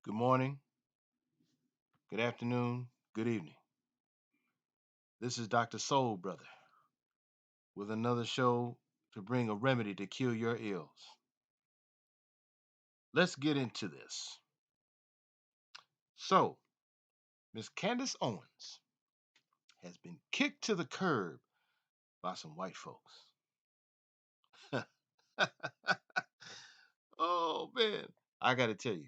Good morning, good afternoon, good evening. This is Dr. Soul Brother with another show to bring a remedy to cure your ills. Let's get into this. So, Miss Candace Owens has been kicked to the curb by some white folks. Oh man, I got to tell you,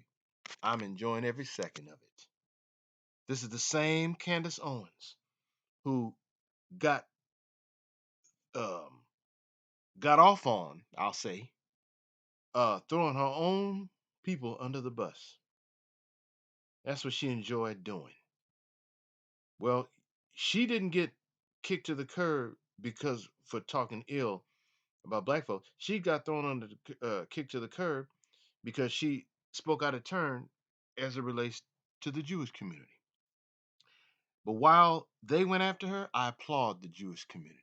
I'm enjoying every second of it. This is the same Candace Owens who got um got off on, I'll say, throwing her own people under the bus. That's what she enjoyed doing. Well, she didn't get kicked to the curb because for talking ill about black folks. She got thrown under kicked to the curb because she spoke out of turn as it relates to the Jewish community. But while they went after her, I applaud the Jewish community.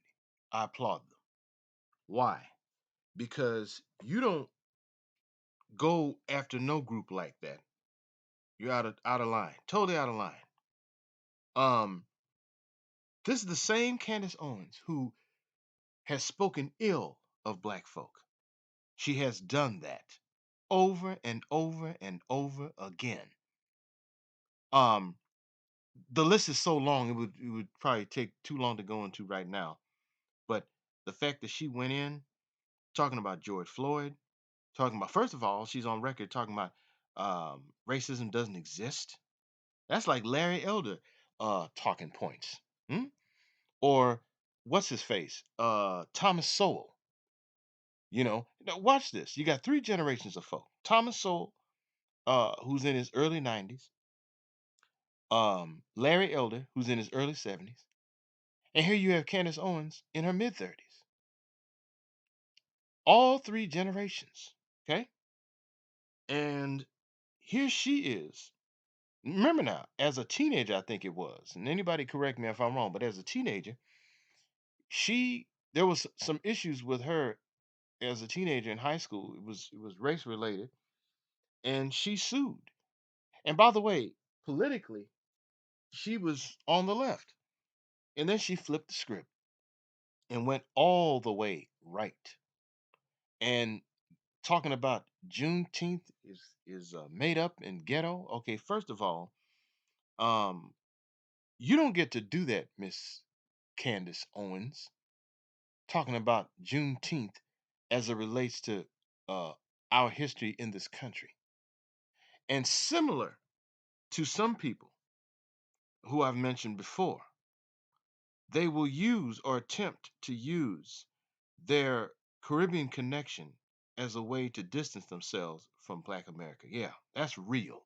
I applaud them. Why? Because you don't go after no group like that. You're out of line, totally out of line. Um, this is the same Candace Owens who has spoken ill of black folk. She has done that over and over and over again. Um, the list is so long it would probably take too long to go into right now. But the fact that she went in talking about George Floyd, talking about first of all, she's on record talking about racism doesn't exist. That's like Larry Elder talking points. Hmm? Or what's his face? Thomas Sowell. Now watch this. You got three generations of folk. Thomas Sowell, who's in his early 90s, Larry Elder, who's in his early 70s, and here you have Candace Owens in her mid 30s. All three generations. Okay? And here she is. Remember now, as a teenager, I think it was, and anybody correct me if I'm wrong, but as a teenager, she there was some issues with her as a teenager in high school. It was race related, and she sued. And by the way, politically, she was on the left. And then she flipped the script and went all the way right. And talking about Juneteenth is made up and ghetto. Okay, first of all, um, you don't get to do that, Miss Candace Owens. Talking about Juneteenth as it relates to uh, our history in this country, and similar to some people who I've mentioned before, they will use or attempt to use their Caribbean connection as a way to distance themselves from Black America. Yeah, that's real.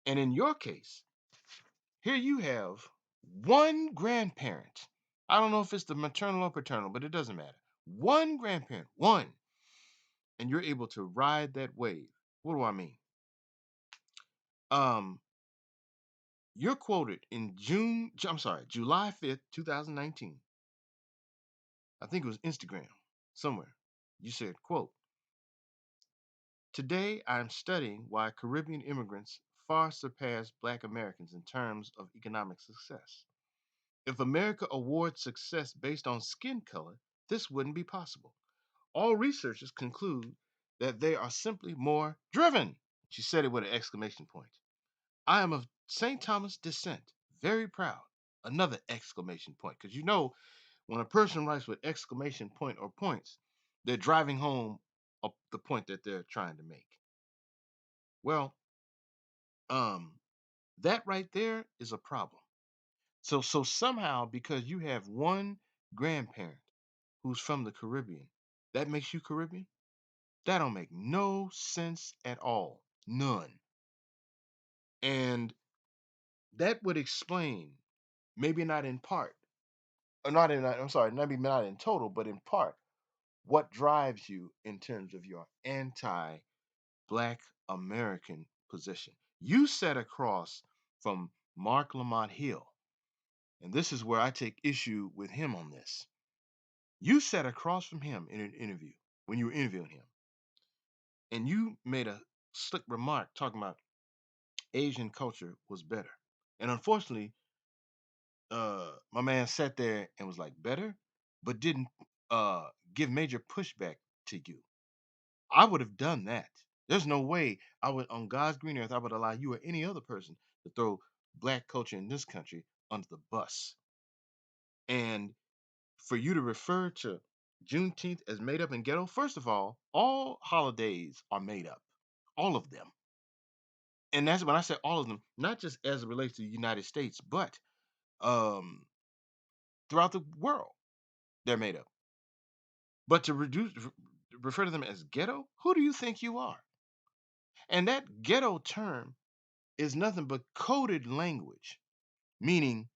And in your case, here you have one grandparent. I don't know if it's the maternal or paternal, but it doesn't matter. One grandparent, one, and you're able to ride that wave. What do I mean? Um, you're quoted in July 5th, 2019. I think it was Instagram somewhere. You said, quote, today I am studying why Caribbean immigrants far surpass Black Americans in terms of economic success. If America awards success based on skin color, this wouldn't be possible. All researchers conclude that they are simply more driven. She said it with an exclamation point. I am of St. Thomas descent, very proud. Another exclamation point. Because when a person writes with exclamation point or points, they're driving home the point that they're trying to make. Well, um, that right there is a problem. So somehow because you have one grandparent who's from the Caribbean, that makes you Caribbean? That don't make no sense at all. None. And that would explain, maybe not in part, or not in I'm sorry, maybe not in total, but in part, what drives you in terms of your anti-black American position. You sat across from Mark Lamont Hill, and this is where I take issue with him on this. You sat across from him in an interview when you were interviewing him, and you made a slick remark talking about Asian culture was better. And unfortunately, my man sat there and was like, better, but didn't uh, give major pushback to you. I would have done that. There's no way I would, on God's green earth, I would allow you or any other person to throw black culture in this country under the bus. And for you to refer to Juneteenth as made up and ghetto, first of all holidays are made up, all of them. And that's when I say all of them, not just as it relates to the United States, but um, throughout the world, they're made up. But to refer to them as ghetto, who do you think you are? And that ghetto term is nothing but coded language, meaning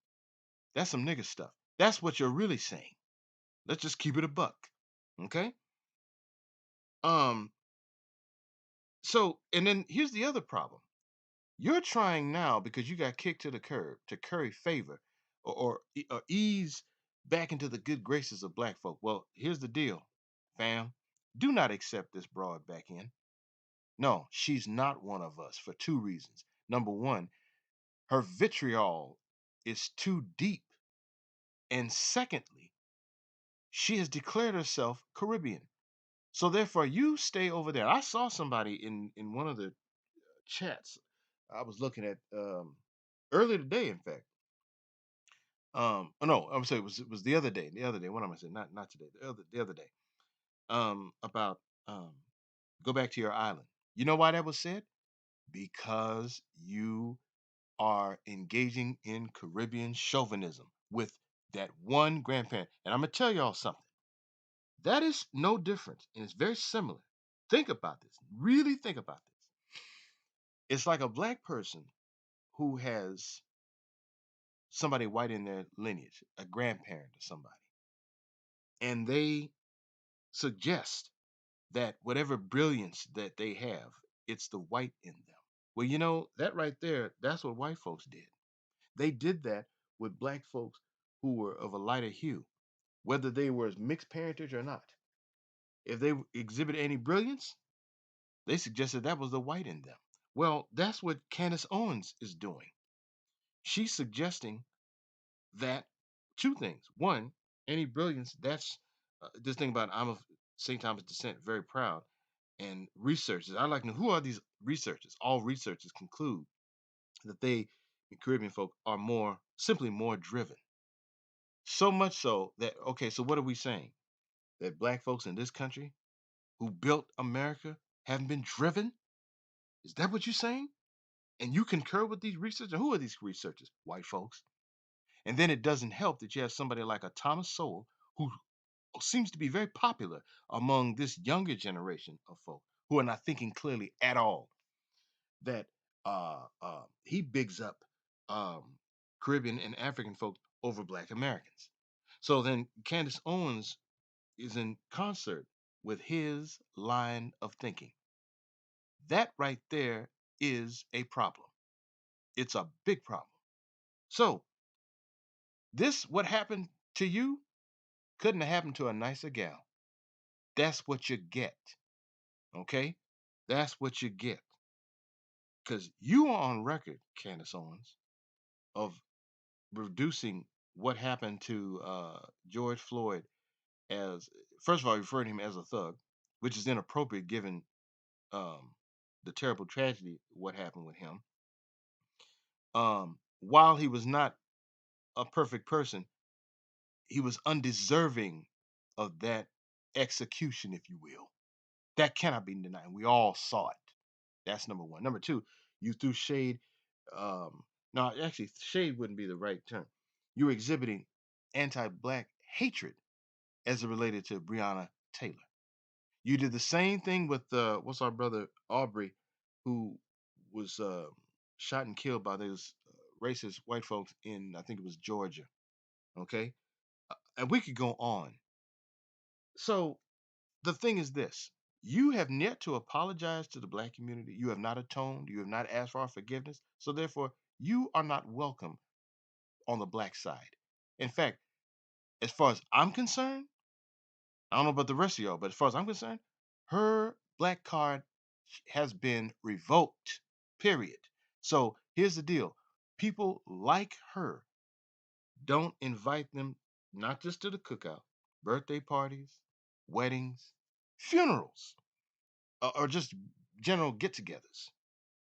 that's some nigga stuff. That's what you're really saying. Let's just keep it a buck. Okay? Um, so and then here's the other problem. You're trying now because you got kicked to the curb to curry favor or ease back into the good graces of black folk. Well, here's the deal, fam. Do not accept this broad back in. No, she's not one of us for two reasons. Number one, her vitriol is too deep. And secondly, she has declared herself Caribbean. So therefore, you stay over there. I saw somebody in one of the chats I was looking at earlier today, in fact. Oh, no, I'm sorry, it was the other day. The other day. What am I saying? Not today. The other day. About um, go back to your island. You know why that was said? Because you are engaging in Caribbean chauvinism with that one grandparent. And I'm gonna tell y'all something. That is no different, and it's very similar. Think about this. Really think about this. It's like a black person who has somebody white in their lineage, a grandparent or somebody, and they suggest that whatever brilliance that they have, it's the white in them. Well, that right there, that's what white folks did. They did that with black folks who were of a lighter hue, whether they were mixed parentage or not. If they exhibited any brilliance, they suggested that was the white in them. Well, that's what Candace Owens is doing. She's suggesting that two things. One, any brilliance, that's this thing about I'm of St. Thomas descent, very proud. And researchers, I like to know who are these researchers. All researchers conclude that they, Caribbean folk, are simply more driven. So much so that, okay, so what are we saying? That black folks in this country who built America haven't been driven? Is that what you're saying? And you concur with these researchers? Who are these researchers? White folks. And then it doesn't help that you have somebody like a Thomas Sowell who seems to be very popular among this younger generation of folk who are not thinking clearly at all. That he bigs up um, Caribbean and African folks over Black Americans. So then Candace Owens is in concert with his line of thinking. That right there is a problem. It's a big problem. So this what happened to you couldn't have happened to a nicer gal. That's what you get. Okay? That's what you get. Because you are on record, Candace Owens, of reducing what happened to George Floyd as, first of all, referring to him as a thug, which is inappropriate given um, the terrible tragedy, what happened with him. While he was not a perfect person, he was undeserving of that execution, if you will. That cannot be denied. We all saw it. That's number one. Number two, you threw shade. Um, no, actually, shade wouldn't be the right term. You were exhibiting anti-black hatred as it related to Breonna Taylor. You did the same thing with what's our brother Aubrey, who was shot and killed by those racist white folks in I think it was Georgia. Okay, and we could go on. So the thing is this: you have yet to apologize to the black community. You have not atoned. You have not asked for our forgiveness. So therefore, you are not welcome on the black side. In fact, as far as I'm concerned, I don't know about the rest of y'all, but as far as I'm concerned, her black card has been revoked. Period. So here's the deal: people like her don't invite them not just to the cookout, birthday parties, weddings, funerals, or just general get-togethers.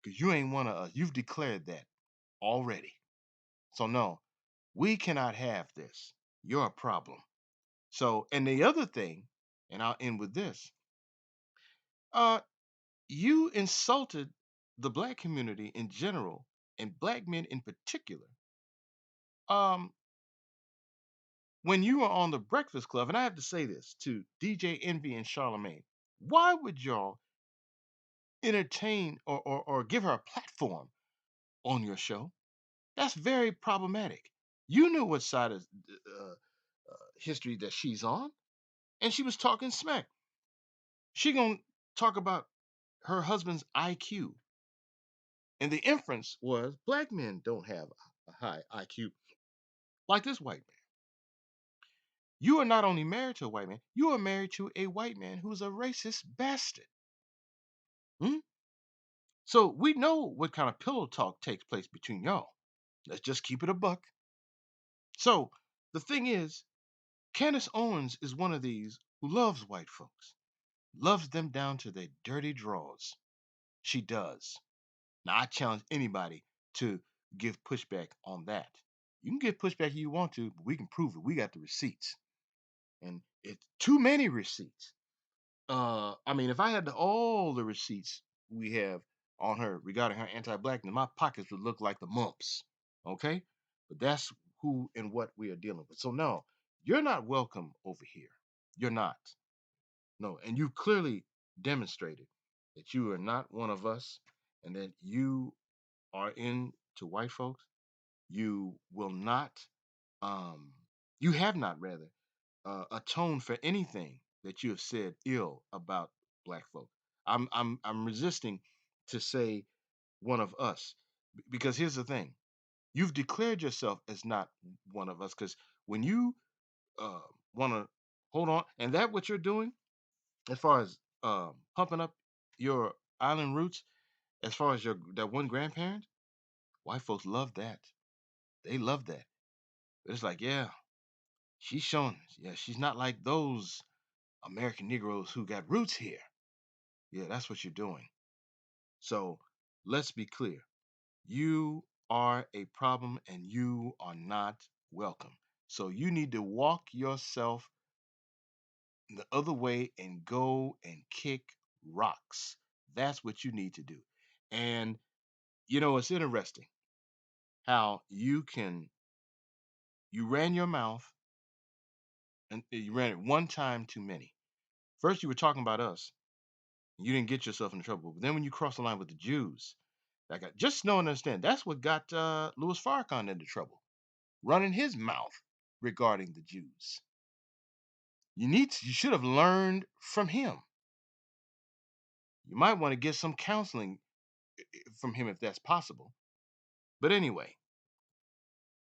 Because you ain't one of us. You've declared that already. So no, we cannot have this. You're a problem. So, and the other thing, and I'll end with this: uh, you insulted the black community in general and black men in particular. Um, when you were on the Breakfast Club, and I have to say this to DJ Envy and Charlemagne, why would y'all entertain or give her a platform on your show? That's very problematic. You knew what side of history that she's on, and she was talking smack. She gonna talk about her husband's IQ, and the inference was black men don't have a high IQ like this white man. You are not only married to a white man, you are married to a white man who's a racist bastard. Hmm? So we know what kind of pillow talk takes place between y'all. Let's just keep it a buck. So the thing is, Candace Owens is one of these who loves white folks, loves them down to their dirty drawers. She does. Now I challenge anybody to give pushback on that. You can give pushback if you want to, but we can prove it. We got the receipts, and it's too many receipts. I mean, if I had all the receipts we have on her regarding her anti-blackness, my pockets would look like the mumps. Okay, but that's who and what we are dealing with. So no, you're not welcome over here. You're not. No, and you clearly demonstrated that you are not one of us, and that you are into white folks. You will not. Um, you have not rather atone for anything that you have said ill about black folk. I'm resisting to say one of us, because here's the thing: you've declared yourself as not one of us. Because when you uh, want to hold on, and that what you're doing as far as pumping up your island roots, as far as your that one grandparent, white folks love that. They love that. It's like, yeah, she's showing us. Yeah, she's not like those American Negroes who got roots here. Yeah, that's what you're doing. So let's be clear. You are a problem and you are not welcome. So you need to walk yourself the other way and go and kick rocks. That's what you need to do. And it's interesting how you ran your mouth, and you ran it one time too many. First you were talking about us. You didn't get yourself in trouble. But then when you cross the line with the Jews, just know and understand that's what got Louis Farrakhan into trouble, running his mouth regarding the Jews. You should have learned from him. You might want to get some counseling from him if that's possible. But anyway,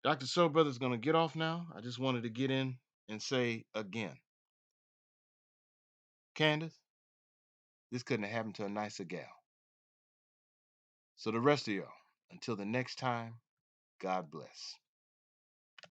Dr. Soul Brother's gonna get off now. I just wanted to get in and say again, Candace, this couldn't have happened to a nicer gal. So the rest of y'all, until the next time, God bless.